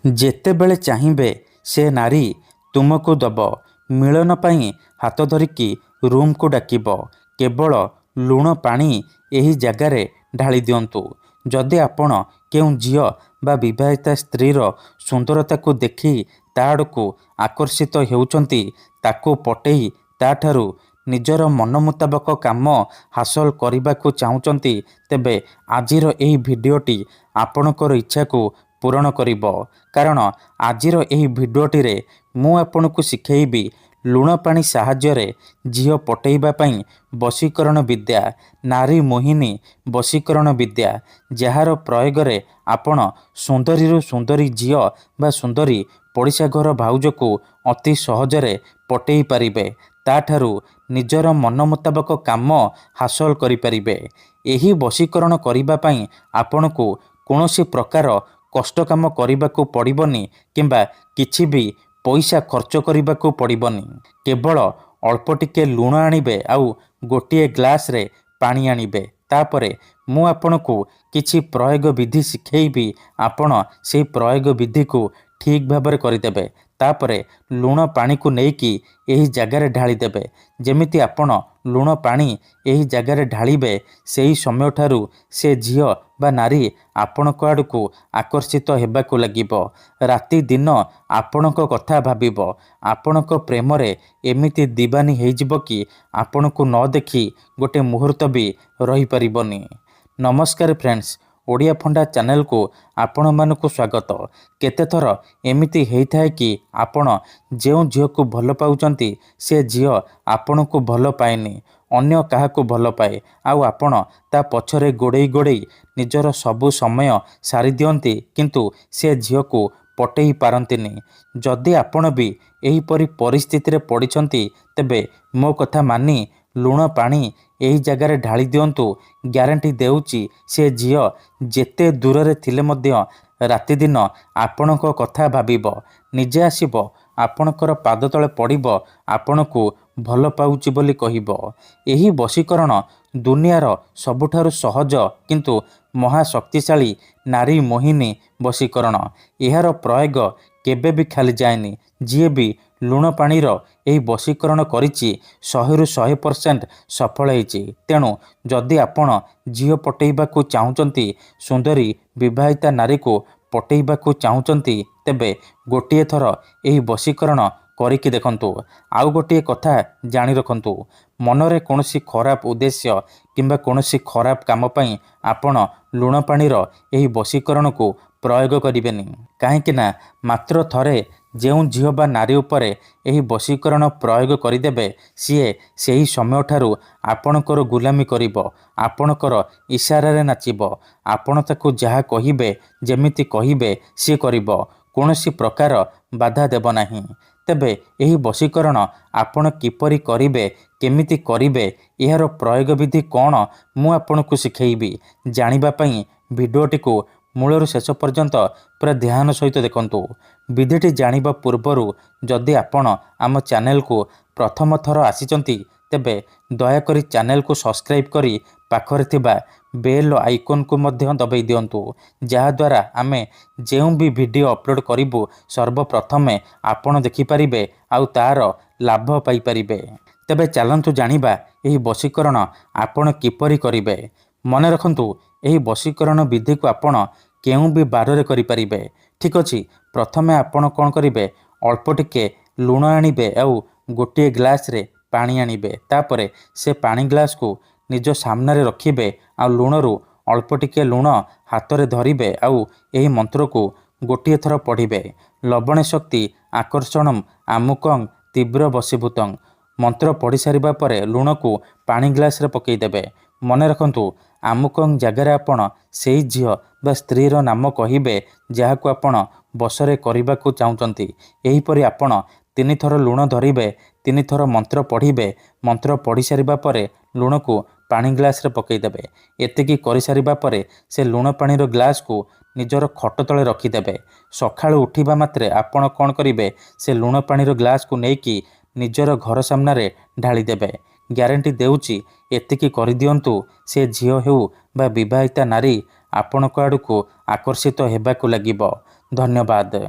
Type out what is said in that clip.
ଯେତେବେଳେ ଚାହିଁବେ ସେ ନାରୀ ତୁମକୁ ଦବ। ମିଳନ ପାଇଁ ହାତ ଧରିକି ରୁମକୁ ଡାକିବ। କେବଳ ଲୁଣ ପାଣି ଏହି ଜାଗାରେ ଢାଳି ଦିଅନ୍ତୁ। ଯଦି ଆପଣ କେଉଁ ଝିଅ ବା ବିବାହିତା ସ୍ତ୍ରୀର ସୁନ୍ଦରତାକୁ ଦେଖି ତା ଆଡ଼କୁ ଆକର୍ଷିତ ହେଉଛନ୍ତି, ତାକୁ ପଟେଇ ତାଠାରୁ ନିଜର ମନ ମୁତାବକ କାମ ହାସଲ କରିବାକୁ ଚାହୁଁଛନ୍ତି, ତେବେ ଆଜିର ଏହି ଭିଡ଼ିଓଟି ଆପଣଙ୍କର ଇଚ୍ଛାକୁ ପୂରଣ କରିବ। କାରଣ ଆଜିର ଏହି ଭିଡ଼ିଓଟିରେ ମୁଁ ଆପଣଙ୍କୁ ଶିଖେଇବି ଲୁଣ ପାଣି ସାହାଯ୍ୟରେ ଝିଅ ପଟେଇବା ପାଇଁ ବଶୀକରଣ ବିଦ୍ୟା, ନାରୀ ମୋହିନୀ ବଶୀକରଣ ବିଦ୍ୟା, ଯାହାର ପ୍ରୟୋଗରେ ଆପଣ ସୁନ୍ଦରୀରୁ ସୁନ୍ଦରୀ ଝିଅ ବା ସୁନ୍ଦରୀ ପଡ଼ିଶା ଘର ଭାଉଜକୁ ଅତି ସହଜରେ ପଟେଇ ପାରିବେ। ତାଠାରୁ ନିଜର ମନ ମୁତାବକ କାମ ହାସଲ କରିପାରିବେ। ଏହି ବଶୀକରଣ କରିବା ପାଇଁ ଆପଣଙ୍କୁ କୌଣସି ପ୍ରକାର କଷ୍ଟ କାମ କରିବାକୁ ପଡ଼ିବନି କିମ୍ବା କିଛି ବି ପଇସା ଖର୍ଚ୍ଚ କରିବାକୁ ପଡ଼ିବନି। କେବଳ ଅଳ୍ପ ଟିକେ ଲୁଣ ଆଣିବେ ଆଉ ଗୋଟିଏ ଗ୍ଲାସରେ ପାଣି ଆଣିବେ। ତାପରେ ମୁଁ ଆପଣଙ୍କୁ କିଛି ପ୍ରୟୋଗ ବିଧି ଶିଖେଇବି। ଆପଣ ସେହି ପ୍ରୟୋଗ ବିଧିକୁ ଠିକ୍ ଭାବରେ କରିଦେବେ। ତାପରେ ଲୁଣ ପାଣିକୁ ନେଇକି ଏହି ଜାଗାରେ ଢାଳିଦେବେ। ଯେମିତି ଆପଣ ଲୁଣ ପାଣି ଏହି ଜାଗାରେ ଢାଳିବେ, ସେହି ସମୟଠାରୁ ସେ ଝିଅ ବା ନାରୀ ଆପଣଙ୍କ ଆଡ଼କୁ ଆକର୍ଷିତ ହେବାକୁ ଲାଗିବ। ରାତି ଦିନ ଆପଣଙ୍କ କଥା ଭାବିବ। ଆପଣଙ୍କ ପ୍ରେମରେ ଏମିତି ଦିବାନୀ ହେଇଯିବ କି ଆପଣଙ୍କୁ ନ ଦେଖି ଗୋଟେ ମୁହୂର୍ତ୍ତ ବି ରହିପାରିବନି। ନମସ୍କାର ଫ୍ରେଣ୍ଡସ୍, ଓଡ଼ିଆ ଫଣ୍ଡା ଚ୍ୟାନେଲକୁ ଆପଣମାନଙ୍କୁ ସ୍ୱାଗତ। କେତେଥର ଏମିତି ହେଇଥାଏ କି ଆପଣ ଯେଉଁ ଝିଅକୁ ଭଲ ପାଉଛନ୍ତି ସେ ଝିଅ ଆପଣଙ୍କୁ ଭଲ ପାଏନି, ଅନ୍ୟ କାହାକୁ ଭଲ ପାଏ, ଆଉ ଆପଣ ତା ପଛରେ ଗୋଡ଼େଇ ଗୋଡ଼େଇ ନିଜର ସବୁ ସମୟ ସାରିଦିଅନ୍ତି, କିନ୍ତୁ ସେ ଝିଅକୁ ପଟେଇ ପାରନ୍ତିନି। ଯଦି ଆପଣ ବି ଏହିପରି ପରିସ୍ଥିତିରେ ପଡ଼ିଛନ୍ତି, ତେବେ ମୋ କଥା ମାନି ଲୁଣ ପାଣି ଏହି ଜାଗାରେ ଢାଳି ଦିଅନ୍ତୁ। ଗ୍ୟାରେଣ୍ଟି ଦେଉଛି ସେ ଝିଅ ଯେତେ ଦୂରରେ ଥିଲେ ମଧ୍ୟ ରାତିଦିନ ଆପଣଙ୍କ କଥା ଭାବିବ। ନିଜେ ଆସିବ, ଆପଣଙ୍କର ପାଦ ତଳେ ପଡ଼ିବ, ଆପଣଙ୍କୁ ଭଲ ପାଉଛି ବୋଲି କହିବ। ଏହି ବଶୀକରଣ ଦୁନିଆର ସବୁଠାରୁ ସହଜ କିନ୍ତୁ ମହାଶକ୍ତିଶାଳୀ ନାରୀ ମୋହିନୀ ବଶୀକରଣ। ଏହାର ପ୍ରୟୋଗ କେବେ ବି ଖାଲି ଯାଏନି। ଯିଏ ବି ଲୁଣ ପାଣିର ଏହି ବଶୀକରଣ କରିଛି 100ରୁ 100% ସଫଳ ହେଇଛି। ତେଣୁ ଯଦି ଆପଣ ଝିଅ ପଟେଇବାକୁ ଚାହୁଁଛନ୍ତି, ସୁନ୍ଦରୀ ବିବାହିତା ନାରୀକୁ ପଟେଇବାକୁ ଚାହୁଁଛନ୍ତି, ତେବେ ଗୋଟିଏ ଥର ଏହି ବଶୀକରଣ କରିକି ଦେଖନ୍ତୁ। ଆଉ ଗୋଟିଏ କଥା ଜାଣି ରଖନ୍ତୁ, ମନରେ କୌଣସି ଖରାପ ଉଦ୍ଦେଶ୍ୟ କିମ୍ବା କୌଣସି ଖରାପ କାମ ପାଇଁ ଆପଣ ଲୁଣ ପାଣିର ଏହି ବଶୀକରଣକୁ ପ୍ରୟୋଗ କରିବେନି। କାହିଁକି ନା ମାତ୍ର ଥରେ ଯେଉଁ ଝିଅ ବା ନାରୀ ଉପରେ ଏହି ବଶୀକରଣ ପ୍ରୟୋଗ କରିଦେବେ, ସିଏ ସେହି ସମୟଠାରୁ ଆପଣଙ୍କର ଗୁଲାମୀ କରିବ, ଆପଣଙ୍କର ଇସାରାରେ ନାଚିବ। ଆପଣ ତାକୁ ଯାହା କହିବେ, ଯେମିତି କହିବେ ସିଏ କରିବ, କୌଣସି ପ୍ରକାର ବାଧା ଦେବ ନାହିଁ। ତେବେ ଏହି ବଶୀକରଣ ଆପଣ କିପରି କରିବେ, କେମିତି କରିବେ, ଏହାର ପ୍ରୟୋଗ ବିଧି କ'ଣ, ମୁଁ ଆପଣଙ୍କୁ ଶିଖେଇବି। ଜାଣିବା ପାଇଁ ଭିଡ଼ିଓଟିକୁ ମୂଳରୁ ଶେଷ ପର୍ଯ୍ୟନ୍ତ ପୁରା ଧ୍ୟାନ ସହିତ ଦେଖନ୍ତୁ। ବିଧିଟି ଜାଣିବା ପୂର୍ବରୁ ଯଦି ଆପଣ ଆମ ଚ୍ୟାନେଲକୁ ପ୍ରଥମ ଥର ଆସିଛନ୍ତି, ତେବେ ଦୟାକରି ଚ୍ୟାନେଲକୁ ସବସ୍କ୍ରାଇବ୍ କରି ପାଖରେ ଥିବା ବେଲ୍ ଆଇକନ୍କୁ ମଧ୍ୟ ଦବାଇ ଦିଅନ୍ତୁ, ଯାହାଦ୍ୱାରା ଆମେ ଯେଉଁ ବି ଭିଡ଼ିଓ ଅପଲୋଡ଼ କରିବୁ ସର୍ବପ୍ରଥମେ ଆପଣ ଦେଖିପାରିବେ ଆଉ ତା'ର ଲାଭ ପାଇପାରିବେ। ତେବେ ଚାଲନ୍ତୁ ଜାଣିବା ଏହି ବଶୀକରଣ ଆପଣ କିପରି କରିବେ। ମନେ ରଖନ୍ତୁ, ଏହି ବଶୀକରଣ ବିଧିକୁ ଆପଣ କେଉଁ ବି ବାରରେ କରିପାରିବେ। ଠିକ୍ ଅଛି, ପ୍ରଥମେ ଆପଣ କ'ଣ କରିବେ, ଅଳ୍ପ ଟିକେ ଲୁଣ ଆଣିବେ ଆଉ ଗୋଟିଏ ଗ୍ଲାସରେ ପାଣି ଆଣିବେ। ତାପରେ ସେ ପାଣି ଗ୍ଲାସକୁ ନିଜ ସାମ୍ନାରେ ରଖିବେ ଆଉ ଲୁଣରୁ ଅଳ୍ପ ଟିକେ ଲୁଣ ହାତରେ ଧରିବେ ଆଉ ଏହି ମନ୍ତ୍ରକୁ ଗୋଟିଏ ଥର ପଢ଼ିବେ। ଲବଣେ ଶକ୍ତି ଆକର୍ଷଣମ୍ ଆମୁକଂ ତୀବ୍ର ବଶୀଭୂତଂ। ମନ୍ତ୍ର ପଢ଼ି ସାରିବା ପରେ ଲୁଣକୁ ପାଣି ଗ୍ଲାସରେ ପକାଇଦେବେ। ମନେ ରଖନ୍ତୁ, ଆମୁକଂ ଜାଗାରେ ଆପଣ ସେହି ଝିଅ ବା ସ୍ତ୍ରୀର ନାମ କହିବେ ଯାହାକୁ ଆପଣ ବଶରେ କରିବାକୁ ଚାହୁଁଛନ୍ତି। ଏହିପରି ଆପଣ 3 ଥର ଲୁଣ ଧରିବେ, 3 ଥର ମନ୍ତ୍ର ପଢ଼ିବେ। ମନ୍ତ୍ର ପଢ଼ି ସାରିବା ପରେ ଲୁଣକୁ ପାଣି ଗ୍ଲାସରେ ପକାଇଦେବେ। ଏତିକି କରିସାରିବା ପରେ ସେ ଲୁଣ ପାଣିର ଗ୍ଲାସକୁ ନିଜର ଖଟ ତଳେ ରଖିଦେବେ। ସକାଳୁ ଉଠିବା ମାତ୍ରେ ଆପଣ କ'ଣ କରିବେ, ସେ ଲୁଣ ପାଣିର ଗ୍ଲାସକୁ ନେଇକି ନିଜର ଘର ସାମ୍ନାରେ ଢାଳିଦେବେ। ଗ୍ୟାରେଣ୍ଟି ଦେଉଛି, ଏତିକି କରିଦିଅନ୍ତୁ, ସେ ଝିଅ ହେଉ ବା ବିବାହିତା ନାରୀ ଆପଣଙ୍କ ଆଡ଼କୁ ଆକର୍ଷିତ ହେବାକୁ ଲାଗିବ। ଧନ୍ୟବାଦ।